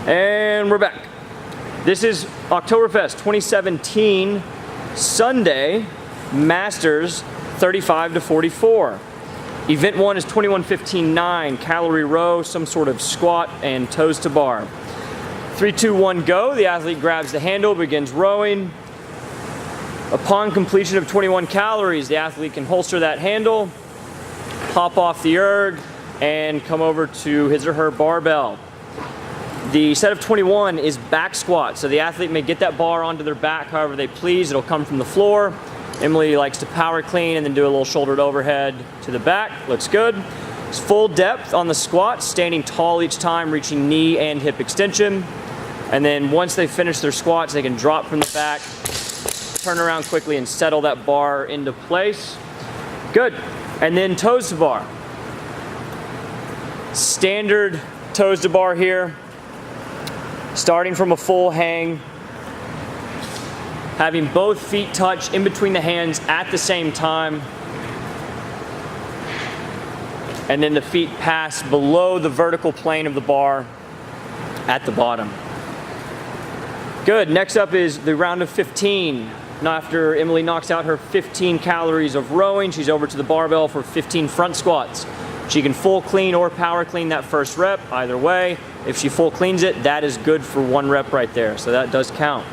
And we're back. This is Oktoberfest 2017 Sunday Masters 35 to 44. Event 1 is 21:15.9 calorie row, some sort of squat and toes to bar. 3, 2, 1, go. The athlete grabs the handle, begins rowing. Upon completion of 21 calories, the athlete can holster that handle, hop off the erg, and come over to his or her barbell. The set of 21 is back squat, so the athlete may get that bar onto their back however they please. It'll come from the floor. Emily likes to power clean and then do a little shouldered overhead to the back. Looks good. It's full depth on the squat, standing tall each time, reaching knee and hip extension. And then once they finish their squats, they can drop from the back, turn around quickly and settle that bar into place. Good. And then toes to bar. Standard toes to bar here. Starting from a full hang, having both feet touch in between the hands at the same time, and then the feet pass below the vertical plane of the bar at the bottom. Good. Next up is the round of 15. Now after Emily knocks out her 15 calories of rowing, she's over to the barbell for 15 front squats. She can full clean or power clean that first rep, either way. If she full cleans it, that is good for 1 rep right there, so that does count.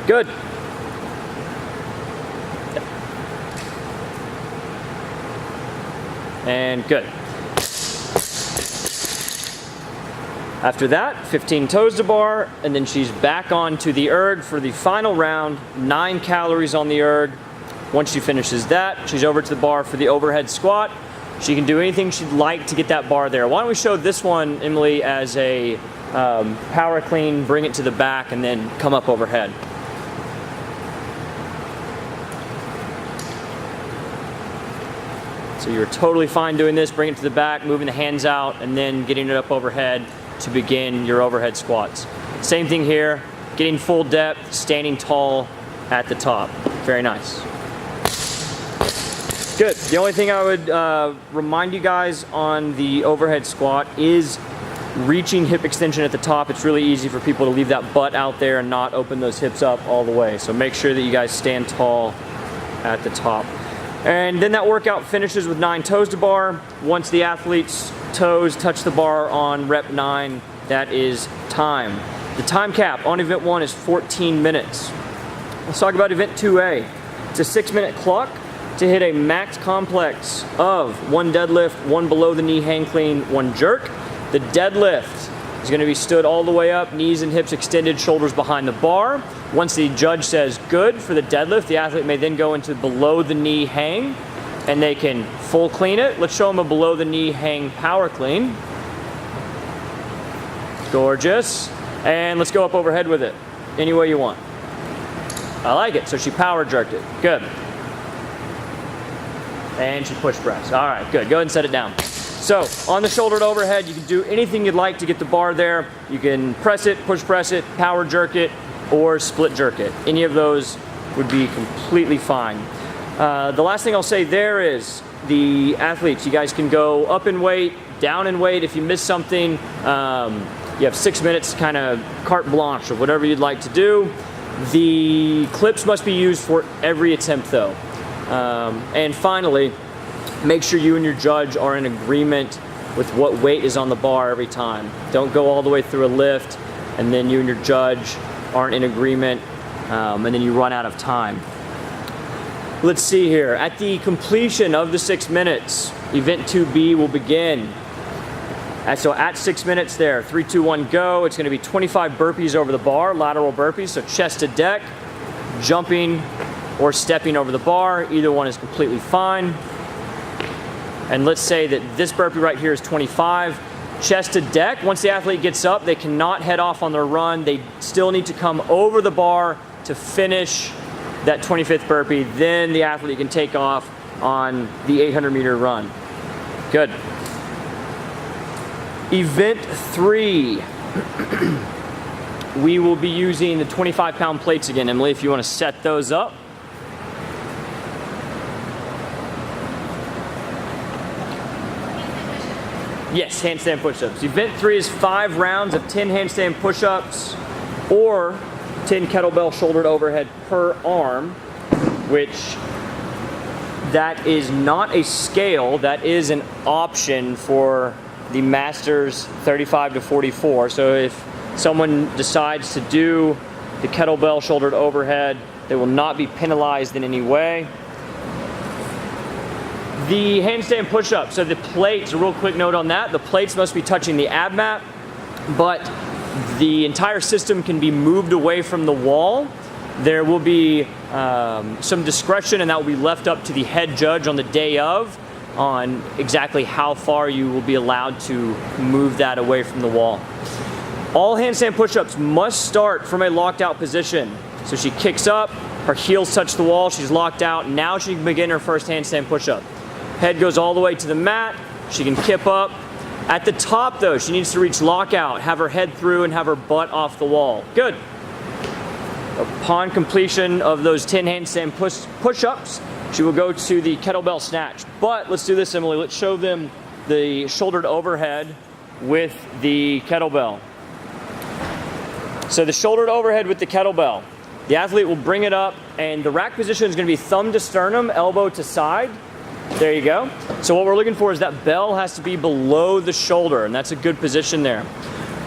Good. And good. After that, 15 toes to bar, and then she's back on to the erg for the final round, 9 calories on the erg. Once she finishes that, she's over to the bar for the overhead squat. She can do anything she'd like to get that bar there. Why don't we show this one, Emily, as a power clean, bring it to the back, and then come up overhead. So you're totally fine doing this, bring it to the back, moving the hands out, and then getting it up overhead to begin your overhead squats. Same thing here, getting full depth, standing tall at the top. Very nice. Good. The only thing I would remind you guys on the overhead squat is reaching hip extension at the top. It's really easy for people to leave that butt out there and not open those hips up all the way. So make sure that you guys stand tall at the top. And then that workout finishes with 9 toes to bar. Once the athlete's toes touch the bar on rep 9, that is time. The time cap on event 1 is 14 minutes. Let's talk about event 2A. It's a 6-minute clock to hit a max complex of 1 deadlift, 1 below the knee hang clean, 1 jerk. The deadlift is going to be stood all the way up, knees and hips extended, shoulders behind the bar. Once the judge says good for the deadlift, the athlete may then go into below the knee hang, and they can full clean it. Let's show them a below the knee hang power clean. Gorgeous. And let's go up overhead with it, any way you want. I like it. So she power jerked it. Good. And she push press. All right, good. Go ahead and set it down. So on the shouldered overhead, you can do anything you'd like to get the bar there. You can press it, push press it, power jerk it, or split jerk it. Any of those would be completely fine. The last thing I'll say there is the athletes, you guys can go up in weight, down in weight. If you miss something, you have 6 minutes, kind of carte blanche of whatever you'd like to do. The clips must be used for every attempt though. And finally, make sure you and your judge are in agreement with what weight is on the bar every time. Don't go all the way through a lift and then you and your judge aren't in agreement and then you run out of time. Let's see here. At the completion of the 6 minutes, event 2B will begin. So at 6 minutes there, 3, 2, 1, go. It's going to be 25 burpees over the bar, lateral burpees, so chest to deck, jumping or stepping over the bar. Either one is completely fine. And let's say that this burpee right here is 25. Chest to deck, once the athlete gets up, they cannot head off on their run. They still need to come over the bar to finish that 25th burpee. Then the athlete can take off on the 800-meter run. Good. Event 3. We will be using the 25-pound plates again. Emily, if you want to set those up. Yes, handstand push-ups. Event 3 is 5 rounds of 10 handstand push-ups or 10 kettlebell shouldered overhead per arm, which that is not a scale, that is an option for the Masters 35 to 44. So if someone decides to do the kettlebell shouldered overhead, they will not be penalized in any way. The handstand push-up, so the plates, a real quick note on that, the plates must be touching the abmat, but the entire system can be moved away from the wall. There will be some discretion, and that will be left up to the head judge on the day of on exactly how far you will be allowed to move that away from the wall. All handstand push-ups must start from a locked out position. So she kicks up, her heels touch the wall, she's locked out, now she can begin her first handstand push-up. Head goes all the way to the mat, she can kip up. At the top though, she needs to reach lockout, have her head through and have her butt off the wall. Good. Upon completion of those 10 handstand push-ups, she will go to the kettlebell snatch. But let's do this, Emily, let's show them the shouldered overhead with the kettlebell. So the shouldered overhead with the kettlebell, the athlete will bring it up and the rack position is going to be thumb to sternum, elbow to side. There you go. So what we're looking for is that bell has to be below the shoulder, and that's a good position there.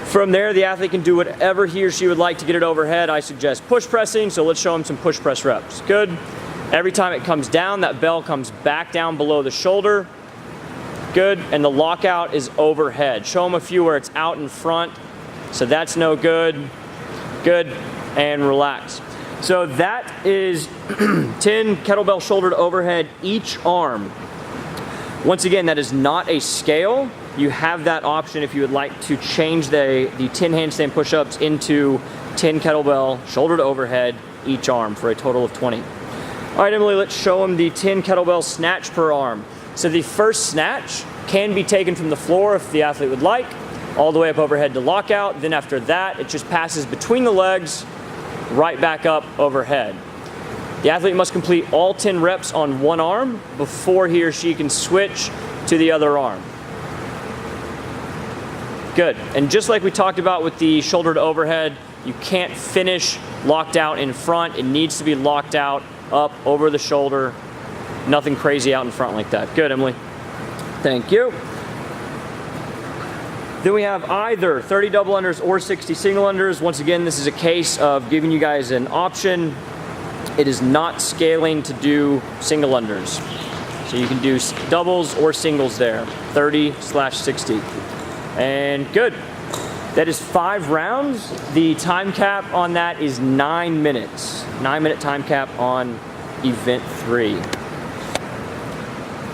From there, the athlete can do whatever he or she would like to get it overhead. I suggest push pressing, so let's show them some push press reps. Good. Every time it comes down, that bell comes back down below the shoulder. Good. And the lockout is overhead. Show them a few where it's out in front. So that's no good. Good. And relax. So that is 10 kettlebell shouldered overhead each arm. Once again, that is not a scale. You have that option if you would like to change the 10 handstand push-ups into 10 kettlebell shouldered overhead each arm for a total of 20. All right, Emily, let's show them the 10 kettlebell snatch per arm. So the first snatch can be taken from the floor if the athlete would like, all the way up overhead to lockout. Then after that, it just passes between the legs, right back up overhead. The athlete must complete all 10 reps on one arm before he or she can switch to the other arm. Good. And just like we talked about with the shouldered overhead, you can't finish locked out in front. It needs to be locked out up over the shoulder. Nothing crazy out in front like that. Good, Emily. Thank you. Then we have either 30 double unders or 60 single unders. Once again, this is a case of giving you guys an option. It is not scaling to do single unders. So you can do doubles or singles there, 30/60. And good. That is 5 rounds. The time cap on that is 9 minutes. 9-minute time cap on event 3.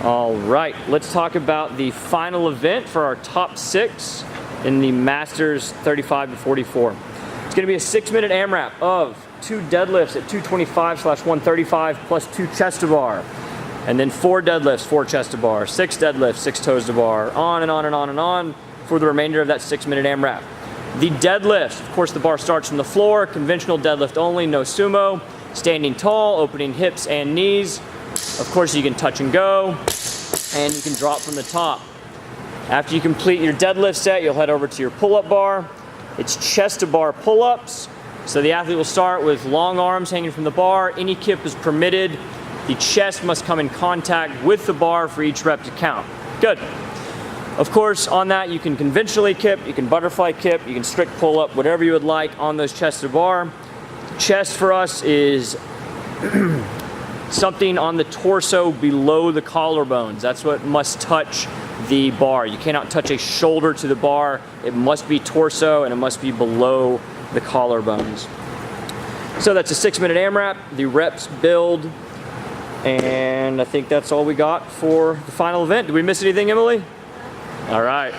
All right, let's talk about the final event for our top 6 in the Masters 35 to 44. It's gonna be a 6-minute AMRAP of 2 deadlifts at 225/135 plus 2 chest to bar. And then 4 deadlifts, 4 chest to bar, 6 deadlifts, 6 toes to bar, on and on and on and on for the remainder of that 6-minute AMRAP. The deadlift, of course the bar starts from the floor, conventional deadlift only, no sumo, standing tall, opening hips and knees. Of course you can touch and go, and you can drop from the top. After you complete your deadlift set, you'll head over to your pull-up bar. It's chest to bar pull-ups. So the athlete will start with long arms hanging from the bar. Any kip is permitted. The chest must come in contact with the bar for each rep to count. Good. Of course, on that you can conventionally kip, you can butterfly kip, you can strict pull-up, whatever you would like on those chest to bar. Chest for us is something on the torso below the collarbones. That's what must touch the bar. You cannot touch a shoulder to the bar. It must be torso and it must be below the collarbones. So that's a 6-minute AMRAP. The reps build, and I think that's all we got for the final event. Did we miss anything, Emily? All right.